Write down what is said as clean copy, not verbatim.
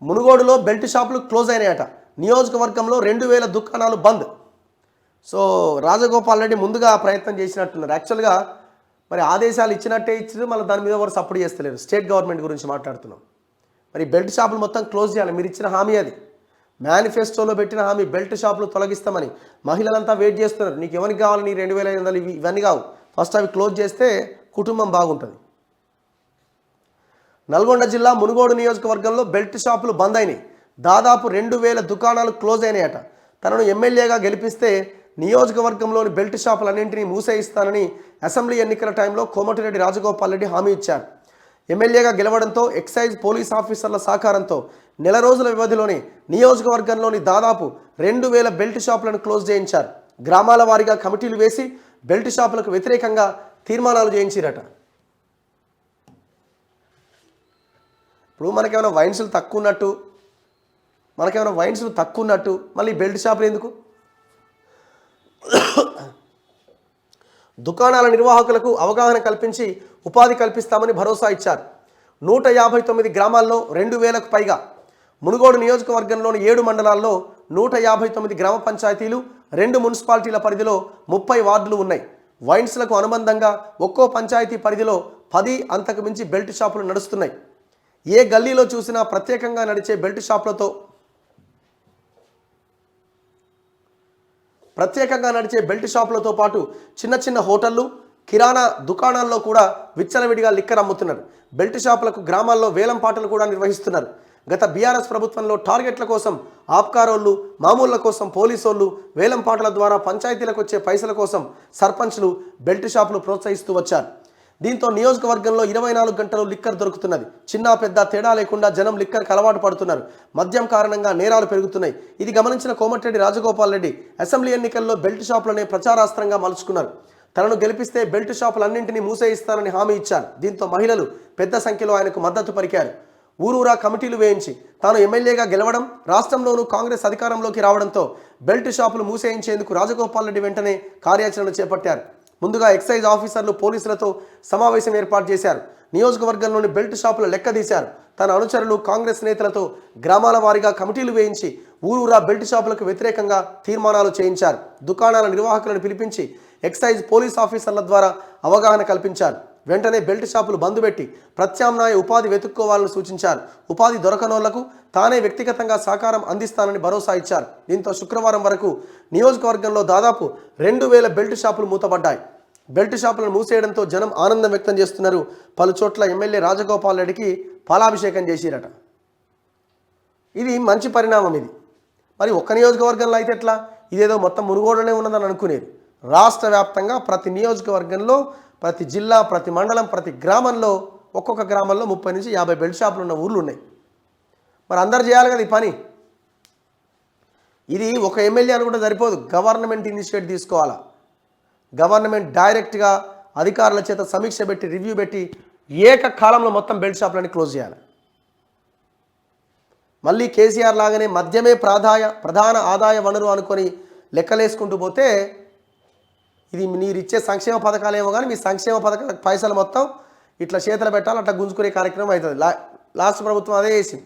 మునుగోడులో బెల్ట్ షాపులు క్లోజ్ అయినాయట. నియోజకవర్గంలో 2000 దుకాణాలు బంద్. సో రాజగోపాల్ రెడ్డి ముందుగా ప్రయత్నం చేసినట్టున్నారు. యాక్చువల్గా మరి ఆదేశాలు ఇచ్చినట్టే ఇచ్చారు, మళ్ళీ దాని మీద ఎవరు సపోర్ట్ చేస్తలేరు. స్టేట్ గవర్నమెంట్ గురించి మాట్లాడుతున్నాం. మరి బెల్ట్ షాపులు మొత్తం క్లోజ్ చేయాలి. మీరు ఇచ్చిన హామీ అది, మేనిఫెస్టోలో పెట్టిన హామీ. బెల్ట్ షాపులు తొలగిస్తామని మహిళలంతా వెయిట్ చేస్తున్నారు. నీకు ఎవరికి కావాలి నీ 2500 ఇవన్నీ కావు, ఫస్ట్ అవి క్లోజ్ చేస్తే కుటుంబం బాగుంటుంది. నల్గొండ జిల్లా మునుగోడు నియోజకవర్గంలో బెల్ట్ షాపులు బంద్ అయినాయి. దాదాపు 2000 దుకాణాలు క్లోజ్ అయినాయట. తనను ఎమ్మెల్యేగా గెలిపిస్తే నియోజకవర్గంలోని బెల్ట్ షాపులన్నింటినీ మూసేయిస్తానని అసెంబ్లీ ఎన్నికల టైంలో కోమటిరెడ్డి రాజగోపాల్ రెడ్డి హామీ ఇచ్చారు. ఎమ్మెల్యేగా గెలవడంతో ఎక్సైజ్ పోలీస్ ఆఫీసర్ల సహకారంతో నెల రోజుల వ్యవధిలోనే నియోజకవర్గంలోని దాదాపు 2000 బెల్ట్ షాపులను క్లోజ్ చేయించారు. గ్రామాల వారీగా కమిటీలు వేసి బెల్ట్ షాపులకు వ్యతిరేకంగా తీర్మానాలు చేయించారట. ఇప్పుడు మనకేమైనా వైన్స్లు తక్కువ ఉన్నట్టు మళ్ళీ బెల్ట్ షాపులు ఎందుకు? దుకాణాల నిర్వాహకులకు అవగాహన కల్పించి ఉపాధి కల్పిస్తామని భరోసా ఇచ్చారు. 159 గ్రామాల్లో 2000కు పైగా. మునుగోడు నియోజకవర్గంలోని 7 మండలాల్లో 159 గ్రామ పంచాయతీలు, 2 మున్సిపాలిటీల పరిధిలో 30 వార్డులు ఉన్నాయి. వైన్స్లకు అనుబంధంగా ఒక్కో పంచాయతీ పరిధిలో 10 అంతకు మించి బెల్ట్ షాపులు నడుస్తున్నాయి. ఏ గల్లీలో చూసినా ప్రత్యేకంగా నడిచే బెల్ట్ షాపులతో పాటు చిన్న చిన్న హోటళ్లు, కిరాణా దుకాణాల్లో కూడా విచ్చలవిడిగా లిక్కర్ అమ్ముతున్నారు. బెల్ట్ షాపులకు గ్రామాల్లో వేలం పాటలు కూడా నిర్వహిస్తున్నారు. గత బీఆర్ఎస్ ప్రభుత్వంలో టార్గెట్ల కోసం ఆప్కారోళ్ళు, మామూళ్ల కోసం పోలీసోళ్ళు, వేలం పాటల ద్వారా పంచాయతీలకు వచ్చే పైసల కోసం సర్పంచ్లు బెల్ట్ షాపులు ప్రోత్సహిస్తూ వచ్చారు. దీంతో నియోజకవర్గంలో 24 గంటలు లిక్కర్ దొరుకుతున్నది. చిన్న పెద్ద తేడా లేకుండా జనం లిక్కర్కి అలవాటు పడుతున్నారు. మద్యం కారణంగా నేరాలు పెరుగుతున్నాయి. ఇది గమనించిన కోమటిరెడ్డి రాజగోపాల్ రెడ్డి అసెంబ్లీ ఎన్నికల్లో బెల్ట్ షాపులనే ప్రచారాస్త్రంగా మలుచుకున్నారు. తనను గెలిపిస్తే బెల్ట్ షాపులన్నింటినీ మూసేయిస్తానని హామీ ఇచ్చారు. దీంతో మహిళలు పెద్ద సంఖ్యలో ఆయనకు మద్దతు పలికారు. ఊరూరా కమిటీలు వేయించి తాను ఎమ్మెల్యేగా గెలవడం, రాష్ట్రంలోనూ కాంగ్రెస్ అధికారంలోకి రావడంతో బెల్ట్ షాపులు మూసేయించేందుకు రాజగోపాల్ రెడ్డి వెంటనే కార్యాచరణ చేపట్టారు. ముందుగా ఎక్సైజ్ ఆఫీసర్లు పోలీసులతో సమావేశం ఏర్పాటు చేశారు. నియోజకవర్గంలోని బెల్ట్ షాపుల లెక్క తీశారు. తన అనుచరులు కాంగ్రెస్ నేతలతో గ్రామాల వారీగా కమిటీలు వేయించి ఊరూరా బెల్ట్ షాపులకు వ్యతిరేకంగా తీర్మానాలు చేయించారు. దుకాణాల నిర్వాహకులను పిలిపించి ఎక్సైజ్ పోలీస్ ఆఫీసర్ల ద్వారా అవగాహన కల్పించారు. వెంటనే బెల్ట్ షాపులు బంద్ పెట్టి ప్రత్యామ్నాయ ఉపాధి వెతుక్కోవాలని సూచించారు. ఉపాధి దొరకనోళ్లకు తానే వ్యక్తిగతంగా సహకారం అందిస్తానని భరోసా ఇచ్చారు. దీంతో శుక్రవారం వరకు నియోజకవర్గంలో దాదాపు 2000 బెల్ట్ షాపులు మూతపడ్డాయి. బెల్ట్ షాపులను మూసేయడంతో జనం ఆనందం వ్యక్తం చేస్తున్నారు. పలు చోట్ల ఎమ్మెల్యే రాజగోపాల్ రెడ్డికి పాలాభిషేకం చేసిరట. ఇది మంచి పరిణామం. ఇది మరి ఒక్క నియోజకవర్గంలో అయితే ఎట్లా? ఇదేదో మొత్తం మునుగోడులోనే ఉన్నదని అనుకునేది. రాష్ట్ర వ్యాప్తంగా ప్రతి నియోజకవర్గంలో, ప్రతి జిల్లా, ప్రతి మండలం, ప్రతి గ్రామంలో, ఒక్కొక్క గ్రామంలో 30 నుంచి 50 బెల్ట్ షాపులు ఉన్న ఊర్లు ఉన్నాయి. మరి అందరు చేయాలి కదా ఈ పని. ఇది ఒక ఎమ్మెల్యే అని కూడా సరిపోదు, గవర్నమెంట్ ఇనిషియేటివ్ తీసుకోవాలా. గవర్నమెంట్ డైరెక్ట్గా అధికారుల చేత సమీక్ష పెట్టి, రివ్యూ పెట్టి ఏకకాలంలో మొత్తం బెల్ట్ షాపులని క్లోజ్ చేయాలి. మళ్ళీ కేసీఆర్ లాగానే మద్యమే ప్రధాన ఆదాయ వనరు అనుకొని లెక్కలేసుకుంటూ పోతే ఇది మీరు ఇచ్చే సంక్షేమ పథకాలేమో కానీ మీ సంక్షేమ పథకాల పైసలు మొత్తం ఇట్లా చేతులు పెట్టాలి, అట్లా గుంజుకునే కార్యక్రమం అవుతుంది. లాస్ట్ ప్రభుత్వం అదే చేసింది.